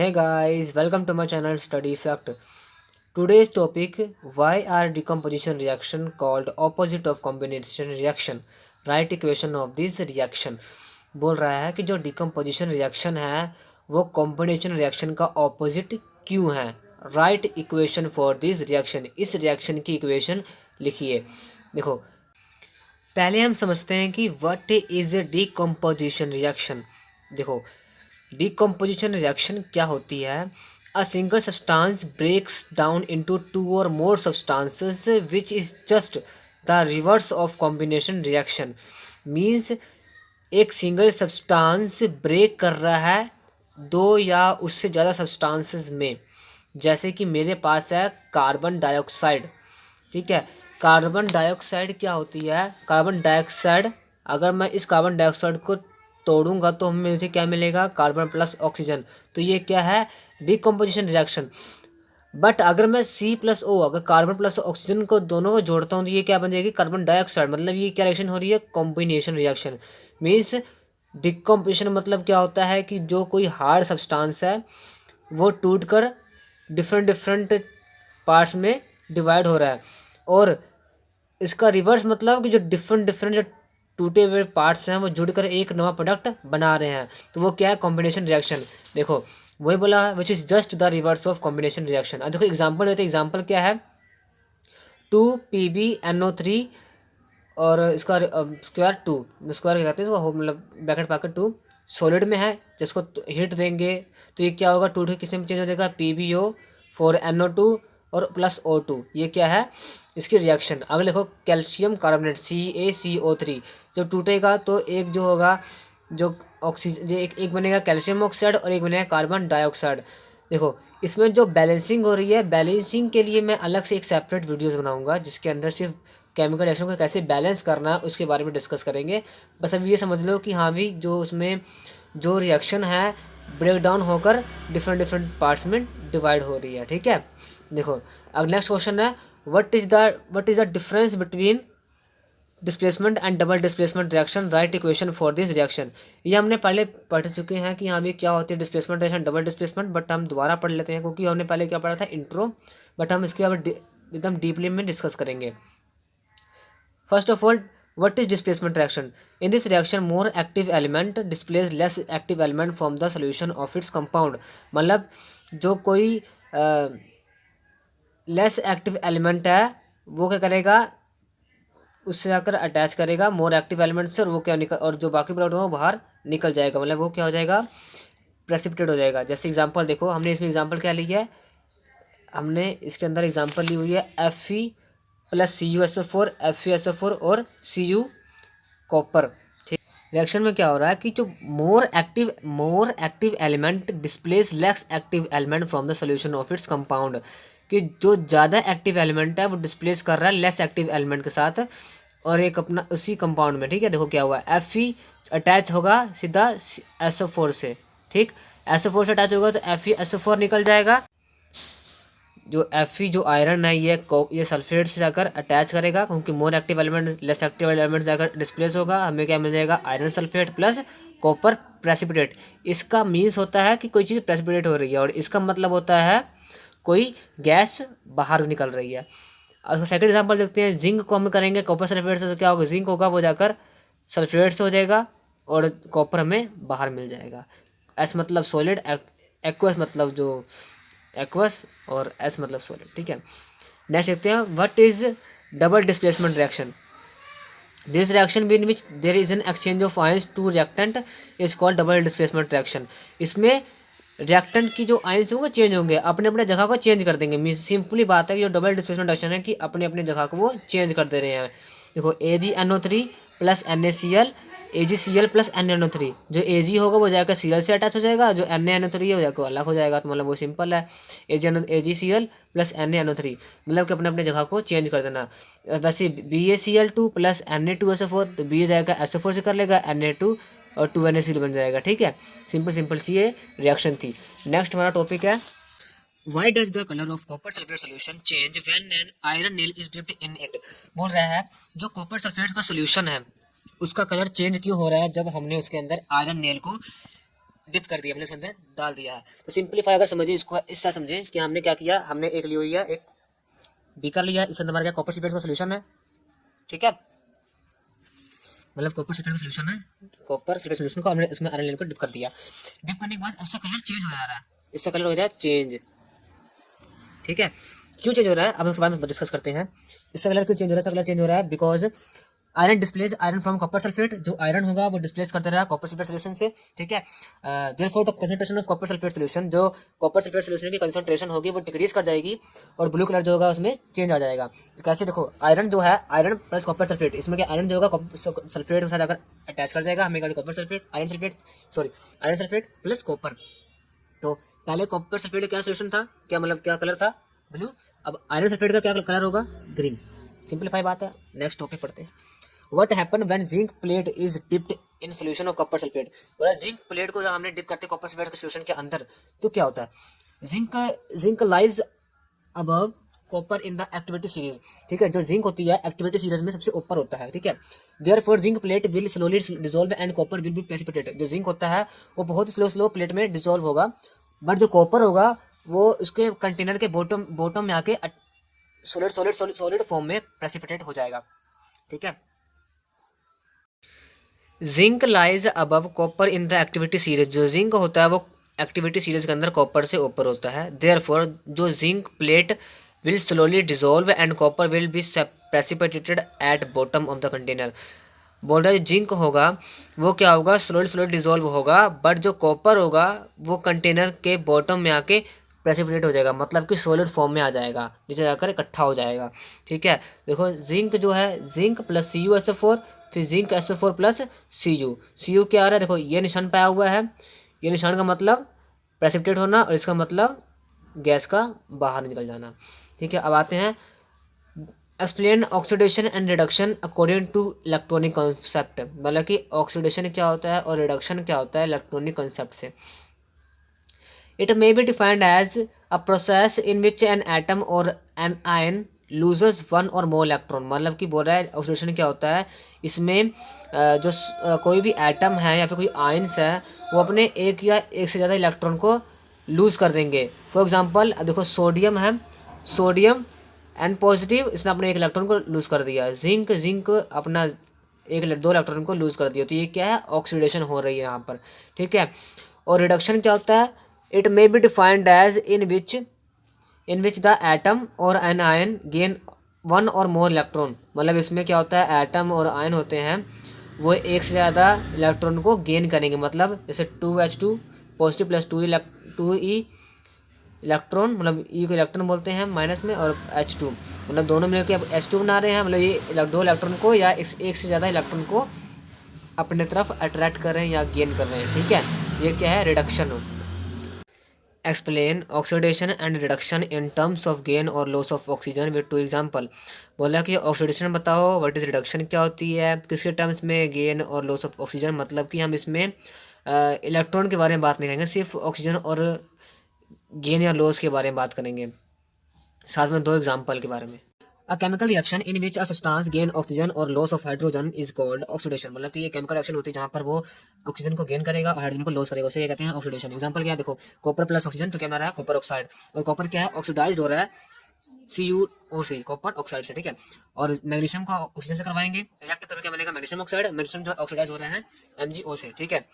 Hey guys, welcome to my channel Study Fact. Today's topic: why are decomposition reaction called opposite of combination reaction? Right equation of this reaction. बोल रहा है कि जो decomposition reaction है वो combination reaction का opposite क्यों है? Right equation for this reaction. इस reaction की equation लिखिए। देखो, पहले हम समझते हैं कि what is a decomposition reaction. देखो, डिकम्पोजिशन रिएक्शन क्या होती है? A single substance breaks down into two और more substances which is just the reverse of combination reaction. Means एक सिंगल सब्सटेंस ब्रेक कर रहा है दो या उससे ज़्यादा सब्सटेंसेस में। जैसे कि मेरे पास है कार्बन डाइऑक्साइड, ठीक है। कार्बन डाइऑक्साइड क्या होती है? कार्बन डाइऑक्साइड, अगर मैं इस कार्बन डाइऑक्साइड को तोड़ूंगा तो हमें मुझे क्या मिलेगा? Carbon plus oxygen. तो ये क्या है? Decomposition reaction. बट अगर मैं सी प्लस ओ, अगर कार्बन प्लस ऑक्सीजन को दोनों को जोड़ता हूँ तो ये क्या बन जाएगी? Carbon dioxide. मतलब ये क्या रिएक्शन हो रही है? Combination reaction. मीन्स डिकम्पोजिशन मतलब क्या होता है कि जो कोई हार्ड सब्सटेंस है वो टूट कर डिफरेंट डिफरेंट पार्ट्स में डिवाइड हो रहा है, और इसका रिवर्स मतलब कि जो डिफरेंट डिफरेंट जो टूटे हुए पार्ट्स हैं वो जुड़कर एक नवा प्रोडक्ट बना रहे हैं, तो वो क्या है? Combination reaction. देखो, वही बोला है which is just the reverse of combination reaction. अब देखो एग्जांपल देते हैं। एग्जांपल क्या है? 2PbNO3 और इसका स्क्वायर 2, स्क्वायर कहते हैं इसको, मतलब ब्रैकेट पाकर 2 सॉलिड में है। जिसको हीट देंगे तो ये क्या होगा? 2 किस में चेंज हो जाएगा? PbO4NO2 और प्लस O2। ये क्या है? इसकी रिएक्शन। अगर देखो कैल्शियम कार्बोनेट CaCO3, जब टूटेगा तो एक जो होगा, जो ऑक्सीजन, जो एक बनेगा कैल्शियम ऑक्साइड और एक बनेगा कार्बन डाइऑक्साइड। देखो इसमें जो बैलेंसिंग हो रही है, बैलेंसिंग के लिए मैं अलग से एक सेपरेट वीडियोस बनाऊंगा जिसके अंदर सिर्फ केमिकल रिएक्शन को कैसे बैलेंस करना है उसके बारे में डिस्कस करेंगे। बस अभी ये समझ लो कि हाँ भी जो उसमें जो रिएक्शन है ब्रेक डाउन होकर डिफरेंट डिफरेंट पार्ट्स में डिवाइड हो रही है, ठीक है। देखो अब नेक्स्ट क्वेश्चन है, what is the difference between displacement and double displacement reaction? Right equation for this reaction. ये हमने पहले पढ़ चुके हैं कि हाँ भी क्या होती है displacement reaction, double displacement, but हम दोबारा पढ़ लेते हैं क्योंकि हमने पहले क्या पढ़ा था? इंट्रो। बट हम इसके अब एकदम डीपली में डिस्कस करेंगे। First of all, what is displacement reaction? In this reaction more active element displace less active element from the solution of its compound। मतलब जो कोई लेस एक्टिव एलिमेंट है वो क्या करेगा? उससे आकर अटैच करेगा मोर एक्टिव एलिमेंट से, और वो क्या निकल, और जो बाकी प्रोडक्ट हो वो बाहर निकल जाएगा। मतलब वो क्या हो जाएगा? प्रेसिपिटेट हो जाएगा। जैसे एग्जांपल देखो, हमने इसमें एग्जांपल क्या लिया है? हमने इसके अंदर एग्जांपल ली हुई है Fe+CuSO4, FeSO4 और Cu कॉपर। ठीक, रिएक्शन में क्या हो रहा है कि जो more active element displace less active element from the solution of its compound. कि जो ज़्यादा एक्टिव एलिमेंट है वो डिस्प्लेस कर रहा है लेस एक्टिव एलिमेंट के साथ और एक अपना उसी कंपाउंड में। ठीक है, देखो क्या हुआ है? Fe अटैच होगा सीधा SO4 से। ठीक, SO4 से अटैच होगा तो FeSO4 निकल जाएगा। जो Fe जो आयरन है ये सल्फेट से जाकर अटैच करेगा क्योंकि more active element less active element जाकर डिस्प्लेस होगा। हमें क्या मिल जाएगा? Iron sulphate plus copper precipitate. इसका मीन्स होता है कि कोई चीज़ प्रेसिपिटेट हो रही है, और इसका मतलब होता है कोई गैस बाहर निकल रही है। अब सेकंड एग्जांपल देखते हैं। जिंक को हम करेंगे कॉपर सल्फेट से, तो क्या होगा? जिंक होगा वो जाकर सल्फेट से हो जाएगा और कॉपर हमें बाहर मिल जाएगा। एस मतलब सॉलिड, एक्वस मतलब जो एक्वस, और एस मतलब सॉलिड। ठीक है, नेक्स्ट देखते हैं। What is double displacement reaction? This reaction in which there is an exchange of ions two reactant is called double displacement reaction. इसमें रिएक्टेंट की जो आयंस होंगे चेंज होंगे, अपने अपने जगह को चेंज कर देंगे। मीन सिंपली बात है कि जो डबल डिस्प्लेसमेंट रिएक्शन है कि अपने अपने जगह को वो चेंज कर दे रहे हैं। देखो AgNO3 plus NaCl, AgCl plus NaNO3। जो Ag होगा वो जाकर Cl से अटैच हो जाएगा, जो NaNO3 है वो जाकर अलग हो जाएगा। तो मतलब वो सिंपल है, AgCl प्लस NaNO3, मतलब कि अपने अपने जगह को चेंज कर देना। वैसे BaCl2 प्लस Na2SO4, तो B जाएगा SO4 से कर लेगा Na2 और 2NaCl बन जाएगा। ठीक है, सिंपल सी ये रिएक्शन थी। नेक्स्ट हमारा टॉपिक है, Why does the color of copper sulfate solution change when an iron nail is dipped in it? बोल रहा है जो कॉपर सल्फेट का सोल्यूशन है उसका कलर चेंज क्यों हो रहा है जब हमने उसके अंदर आयरन नेल को डिप कर दिया, हमने इसके अंदर डाल दिया है। तो सिंपलीफाई अगर समझिए इसको, इससे समझें कि हमने क्या किया, हमने एक ली हुई है, एक बीकर लिया, इसके अंदर हमारा क्या कॉपर सल्फेट का सोल्यूशन है, ठीक है, मतलब कॉपर सल्फेट का सोल्यूशन है, कॉपर सल्फेट सोल्यूशन को हमने इसमें आयरन को डिप कर दिया। डिप करने के बाद इसका कलर चेंज हो जा रहा है, इसका कलर हो जाए चेंज, ठीक है। क्यों चेंज हो रहा है अब इसके बारे में डिस्कस करते हैं। इसका कलर क्यों चेंज हो रहा है, इसका कलर चेंज हो रहा है because iron displace iron from copper sulphate, जो आयरन होगा वो डिस्प्लेस करते रहा कॉपर सल्फेट सोल्यूशन से, ठीक है। Therefore the concentration of copper sulphate solution, जो कॉपर सल्फेट सोल्यूशन की कंसंट्रेशन होगी वो डिक्रीज कर जाएगी और ब्लू कलर जो होगा उसमें चेंज आ जाएगा। कैसे, देखो आयरन जो है, आयरन प्लस कॉपर सल्फेट, इसमें क्या आयरन जो होगा सल्फेट के साथ अगर अटैच कर जाएगा, हमें copper sulphate iron sulphate plus copper. तो पहले कॉपर सल्फेट का क्या सोल्यूशन था, क्या मतलब क्या कलर था, ब्लू। अब आयरन सल्फेट का क्या कलर होगा, ग्रीन। सिंपलीफाई बात है। नेक्स्ट टॉपिक पढ़ते हैं। What happen when zinc plate is dipped in solution of copper sulfate? बोला जिंक प्लेट को जब हमने डिप करते कॉपर सल्फेट के सोल्यूशन के अंदर, तो क्या होता है, zinc lies above copper in the activity series, ठीक है। जो जिंक होती है एक्टिविटी सीरीज में सबसे ऊपर होता है, ठीक है। Therefore zinc plate will slowly dissolve and copper will be precipitate. जो जिंक होता है वो बहुत स्लो प्लेट में डिसॉल्व होगा, बट जो कॉपर होगा वो उसके कंटेनर के बॉटम में आके सॉलिड फॉर्म में प्रेसिपिटेट हो जाएगा, ठीक है। Zinc lies above copper in the activity series, जो जिंक होता है वो एक्टिविटी सीरीज के अंदर कॉपर से ऊपर होता है। देयरफॉर जो zinc plate will slowly dissolve and copper will be precipitated at bottom of the container. बोल रहा है जिंक होगा वो क्या होगा, स्लोली डिसॉल्व होगा, बट जो कॉपर होगा वो कंटेनर के बॉटम में आके प्रेसिपिटेट हो जाएगा, मतलब कि सॉलिड फॉर्म में आ जाएगा, नीचे जाकर इकट्ठा हो जाएगा, ठीक है। देखो जिंक जो है, जिंक प्लस CuSO4, फिर जिंक SO4 प्लस Cu क्या आ रहा है, देखो ये निशान पाया हुआ है, ये निशान का मतलब प्रेसिपिटेट होना और इसका मतलब गैस का बाहर निकल जाना, ठीक है। अब आते हैं explain oxidation and reduction according to electronic concept, मतलब कि ऑक्सीडेशन क्या होता है और रिडक्शन क्या होता है इलेक्ट्रॉनिक कॉन्सेप्ट से। It may be defined as a process in which an atom और एन आयन लूजेस वन और मोर इलेक्ट्रॉन, मतलब कि बोल रहा है ऑक्सीडेशन क्या होता है, इसमें जो कोई भी एटम है या फिर कोई आयन्स है वो अपने एक या एक से ज़्यादा इलेक्ट्रॉन को लूज़ कर देंगे। फॉर एग्जांपल देखो सोडियम है, सोडियम एन पॉजिटिव, इसने अपने एक इलेक्ट्रॉन को लूज़ कर दिया। जिंक अपना दो इलेक्ट्रॉन को लूज़ कर दिया, तो ये क्या है, ऑक्सीडेशन हो रही है यहाँ पर, ठीक है। और रिडक्शन क्या होता है, it may be defined as in which the atom और एन आयन गेन वन और मोर इलेक्ट्रॉन, मतलब इसमें क्या होता है, एटम और आयन होते हैं वो एक से ज़्यादा इलेक्ट्रॉन को गेन करेंगे, मतलब जैसे 2H2 positive plus 2E electron, मतलब E को इलेक्ट्रॉन बोलते हैं माइनस में, और H2 मतलब दोनों मिलकर अब H2 बना रहे हैं, मतलब ये दो इलेक्ट्रॉन को या एक से ज़्यादा इलेक्ट्रॉन को अपने तरफ अट्रैक्ट कर रहे हैं या गेन कर रहे हैं, ठीक है। ये क्या है, reduction. Explain oxidation and reduction in terms of gain और loss of oxygen with 2 example. बोला कि ऑक्सीडेशन बताओ, व्हाट इज रिडक्शन क्या होती है, किसके टर्म्स में गेन और लॉस ऑफ ऑक्सीजन, मतलब कि हम इसमें इलेक्ट्रॉन के बारे में बात नहीं करेंगे, सिर्फ ऑक्सीजन और गेन या लॉस के बारे में बात करेंगे, साथ में 2 एग्जाम्पल के बारे में। A chemical reaction in which a substance gain oxygen or loss of hydrogen is called oxidation, मतलब कि ये केमिकल रिएक्शन होती है जहाँ पर वो ऑक्सीजन को गेन करेगा और हाइड्रोजन को लॉस करेगा, उसे ये कहते हैं ऑक्सीडेशन। एग्जांपल क्या है, देखो कॉपर प्लस ऑक्सीजन, तो क्या बना रहा है, कॉपर ऑक्साइड, और कॉपर क्या है, ऑक्सीडाइज्ड हो रहा है CuO कॉपर ऑक्साइड से, ठीक है। और मैग्नीशियम को ऑक्सीजन से करवाएंगे, रिएक्ट तो क्या बनेगा, मैग्नीशियम ऑक्साइड, मैग्नीशियम जो ऑक्सीडाइज हो रहा है MgO से, ठीक है।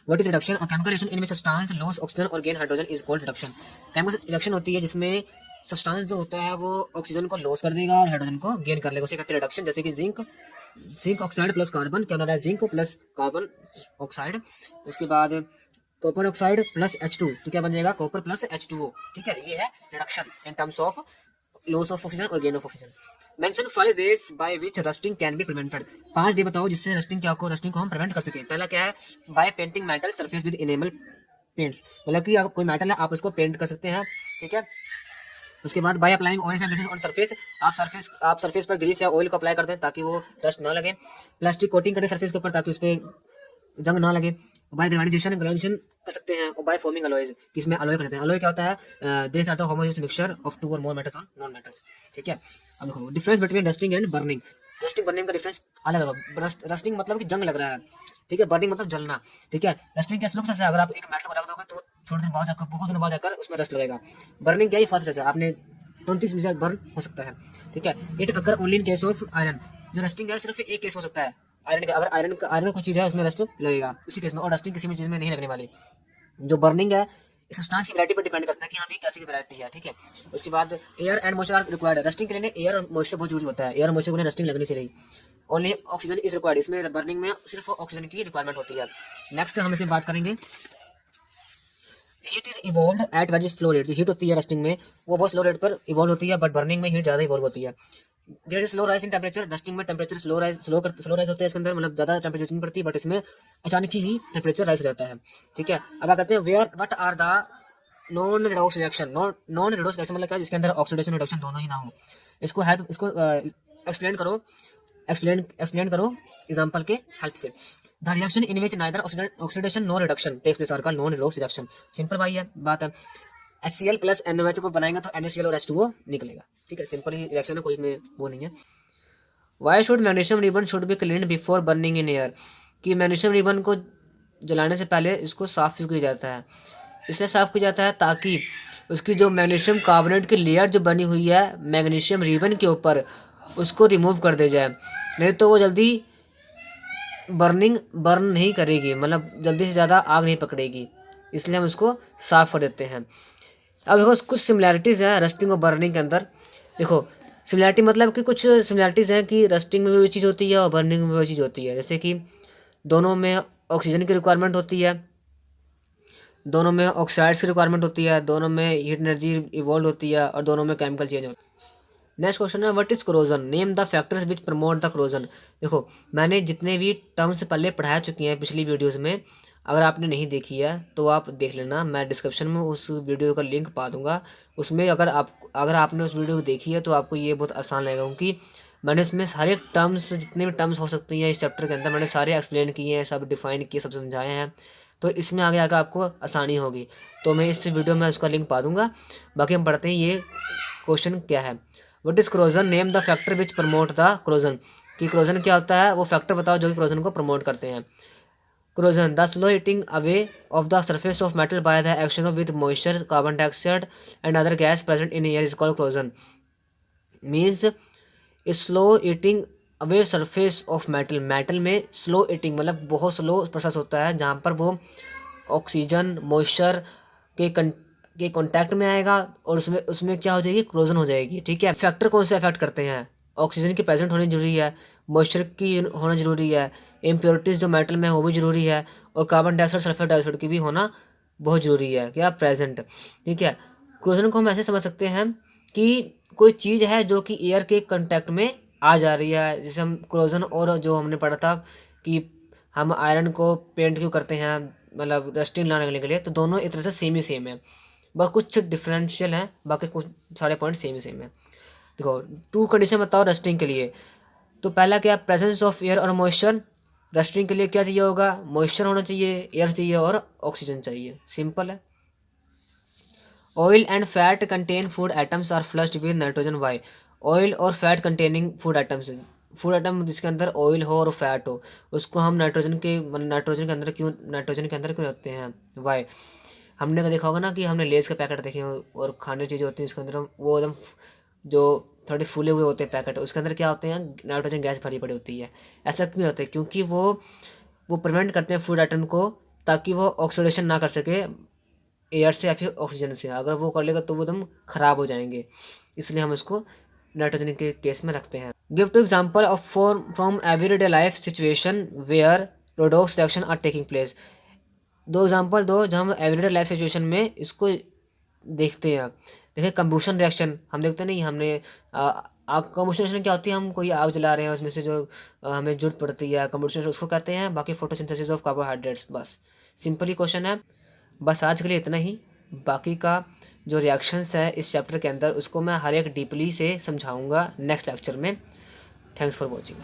What is reduction? A chemical reaction in which substance lose oxygen or gain hydrogen is called reduction. Chemical reaction होती है जिसमें सब्सटेंस जो होता है वो ऑक्सीजन को लॉस कर देगा और हाइड्रोजन को गेन कर लेगा, उसे कहते हैं रिडक्शन। जैसे कि जिंक ऑक्साइड प्लस कार्बन, क्या बना रहा है, जिंक प्लस कार्बन ऑक्साइड, उसके बाद कॉपर ऑक्साइड प्लस H2, तो क्या बन जाएगा, कॉपर प्लस H2O, ठीक है। ये है reduction in terms of loss of oxygen और gain of oxygen. Mention 5 ways by which rusting can be prevented, 5 way बताओ जिससे रस्टिंग को हम प्रिवेंट कर सकें। पहला क्या है, by painting metal surface with enamel paints, मतलब कि कोई मेटल है आप उसको पेंट कर सकते हैं, ठीक है। उसके बाद by applying oil and grease on surface, आप सरफेस पर ग्रीस या ऑयल को अप्लाई कर दें ताकि वो डस्ट ना लगे। प्लास्टिक कोटिंग करें सरफेस के ऊपर ताकि उस पर जंग ना लगे। बाय ग्रेनाइजेशन कर सकते हैं, और बाय फॉर्मिंग अलॉयज, किसमें अलॉय कर सकते हैं। अलॉय क्या होता है, this are the homogeneous mixture of 2 और more metals on non metals, ठीक है। अब देखो difference between rusting and burning, rusting burning का डिफरेंस अलग होगा। रस्टिंग मतलब कि जंग लग रहा है, ठीक है, बर्निंग मतलब जलना, ठीक है। रस्टिंग कैसे प्रोसेस है, अगर आप एक मेटल को रख दोगे तो थोड़े दिन बाद जाकर, बहुत दिनों बाद जाकर उसमें रस्ट लगेगा। बर्निंग क्या ही फास्ट प्रोसेस है, आपने 29 मिनट बर्न हो सकता है, ठीक है। It occur only in case of iron, जो रस्टिंग है सिर्फ एक केस हो सकता है आयरन का, अगर आयरन कोई चीज़ है उसमें रस्ट लगेगा उसी केस में, और रस्टिंग किसी भी चीज़ में नहीं लगने वाली। जो बर्निंग है इस सब्सटेंस की वैरायटी पर डिपेंड करता है कि हाँ भी कैसी की वैरायटी है, ठीक है। उसके बाद air and moisture are required, rusting के लिए एयर और मॉइस्चर बहुत जरूरी होता है, एयर और मॉइस्चर को रस्टिंग लगनी चाहिए। ओनली ऑक्सीजन इज रिक्वायर्ड, इसमें बर्निंग में सिर्फ ऑक्सीजन की रिक्वायरमेंट होती है। नेक्स्ट हम इसे बात करेंगे, heat is evolve at very slow rate, जो हीट होती है रस्टिंग में वो बहुत स्लो रेट पर इवॉल्व होती है, बट बर्निंग में हीट ज़्यादा इवॉल्व होती है। There is slow rise in temperature, rusting में टेम्परेचर स्लो राइज होता है इसके अंदर, मतलब ज़्यादा टेम्परेचर नहीं पड़ती, बट इसमें अचानक ही टेम्परेचर राइज हो जाता है, ठीक है। अब कहते हैं where what are the non redox reaction, non redox reaction मतलब क्या, जिसके अंदर ऑक्सीडेशन रिडक्शन दोनों ही ना हो। इसको एक्सप्लेन करो एग्जांपल के हेल्प से। The reaction in which neither oxidation no reduction takes place are called non redox reaction. Simple भाई है बात है। HCl प्लस NaOH को बनाएंगे तो NaCl और H2O निकलेगा, ठीक है, सिंपल ही रिएक्शन है, कोई में वो नहीं है। Why should magnesium ribbon should be clean before burning in air, कि मैग्नीशियम रिबन को जलाने से पहले इसको साफ किया जाता है, इसलिए साफ किया जाता है ताकि उसकी जो मैग्नीशियम कार्बोनेट की लेयर जो बनी हुई है मैग्नीशियम रिबन के ऊपर उसको रिमूव कर दे जाए, नहीं तो वो जल्दी बर्न नहीं करेगी, मतलब जल्दी से ज़्यादा आग नहीं पकड़ेगी, इसलिए हम उसको साफ कर देते हैं। अब देखो कुछ सिमिलैरिटीज़ हैं रस्टिंग और बर्निंग के अंदर। देखो सिमिलैरिटी मतलब कि कुछ सिमिलैरिटीज़ हैं कि रस्टिंग में भी वही चीज़ होती है और बर्निंग में भी वही चीज़ होती है, जैसे कि दोनों में ऑक्सीजन की रिक्वायरमेंट होती है, दोनों में ऑक्साइड्स की रिक्वायरमेंट होती है, दोनों में हीट एनर्जी इवॉल्व होती है और दोनों में केमिकल चेंज होता है। नेक्स्ट क्वेश्चन है what is corrosion, name the factors which promote the corrosion. देखो मैंने जितने भी टर्म्स पहले पढ़ा चुकी हैं पिछली वीडियोस में, अगर आपने नहीं देखी है तो आप देख लेना, मैं डिस्क्रिप्शन में उस वीडियो का लिंक पा दूंगा। उसमें अगर आपने उस वीडियो को देखी है तो आपको ये बहुत आसान लगेगा, क्योंकि मैंने उसमें सारे टर्म्स जितने भी टर्म्स हो सकती हैं इस चैप्टर के अंदर मैंने सारे एक्सप्लेन किए हैं, सब डिफाइन किए, सब समझाए हैं, तो इसमें आगे आकर आपको आसानी होगी। तो मैं इस वीडियो में उसका लिंक पा दूंगा। बाकी हम पढ़ते हैं ये क्वेश्चन क्या है। What is corrosion, name the factor which promote the corrosion, कि क्रोजन क्या होता है, वो फैक्टर बताओ जो कि क्रोजन को प्रमोट करते हैं। Corrosion the slow heating away of the surface of metal by the action of with moisture carbon dioxide and other gas present in air is called corrosion. Means slow eating away surface of metal में slow eating मतलब बहुत slow process होता है, जहाँ पर वो oxygen moisture के contact में आएगा और उसमें उसमें क्या हो जाएगी, क्रोजन हो जाएगी, ठीक है। फैक्टर कौन से अफेक्ट करते हैं, ऑक्सीजन की प्रेजेंट होनी जरूरी है, मॉइस्चर की होना जरूरी है, इम्प्योरिटीज़ जो मेटल में है वो भी जरूरी है, और कार्बन डाइऑक्साइड सल्फर डाइऑक्साइड की भी होना बहुत जरूरी है, क्या प्रेजेंट, ठीक है। क्रोजन को हम ऐसे समझ सकते हैं कि कोई चीज़ है जो कि एयर के कांटेक्ट में आ जा रही है, जैसे हम क्रोजन और जो हमने पढ़ा था कि हम आयरन को पेंट क्यों करते हैं, मतलब रस्टिंग लाने के लिए, तो दोनों एक तरह से सेम है, बस कुछ डिफरेंशियल है, बाकी कुछ सारे पॉइंट सेम है। देखो टू कंडीशन बताओ रस्टिंग के लिए, तो पहला क्या, प्रेजेंस ऑफ एयर और मॉइस्चर। रस्टिंग के लिए क्या चाहिए होगा, मॉइस्चर होना चाहिए, एयर चाहिए और ऑक्सीजन चाहिए, सिंपल है। Oil and fat contain food items are flushed with nitrogen, why. Oil और फैट कंटेनिंग फूड आइटम जिसके अंदर ऑयल हो और फैट हो उसको हम नाइट्रोजन के अंदर क्यों रखते हैं, वाई। हमने का देखा होगा ना कि हमने लेज़ के पैकेट देखे हैं और खाने चीज़ें होती हैं उसके अंदर वो एकदम जो थोड़े फूले हुए होते हैं पैकेट, उसके अंदर क्या होते हैं, नाइट्रोजन गैस भरी पड़ी होती है। ऐसा क्यों होता है, क्योंकि वो प्रिवेंट करते हैं फूड आइटम को, ताकि वो ऑक्सीडेशन ना कर सके एयर से या फिर ऑक्सीजन से, अगर वो कर लेगा तो वो एकदम ख़राब हो जाएंगे, इसलिए हम उसको नाइट्रोजन के केस में रखते हैं। Give two example of from everyday life situation where redox reaction are taking place. दो एग्जाम्पल दो जहाँ हम एवरीडे लाइफ सिचुएशन में इसको देखते हैं। देखिए कंबूशन रिएक्शन हम देखते नहीं, हमने आग कंबूशन रिएक्शन क्या होती है, हम कोई आग जला रहे हैं उसमें से जो हमें जरूरत पड़ती है कंबूशन उसको कहते हैं, बाकी फोटोसिंथेसिस ऑफ कार्बोहाइड्रेट्स, बस सिंपल ही क्वेश्चन है। बस आज के लिए इतना ही, बाकी का जो रिएक्शंस है इस चैप्टर के अंदर उसको मैं हर एक डीपली से समझाऊंगा नेक्स्ट लेक्चर में। Thanks for watching.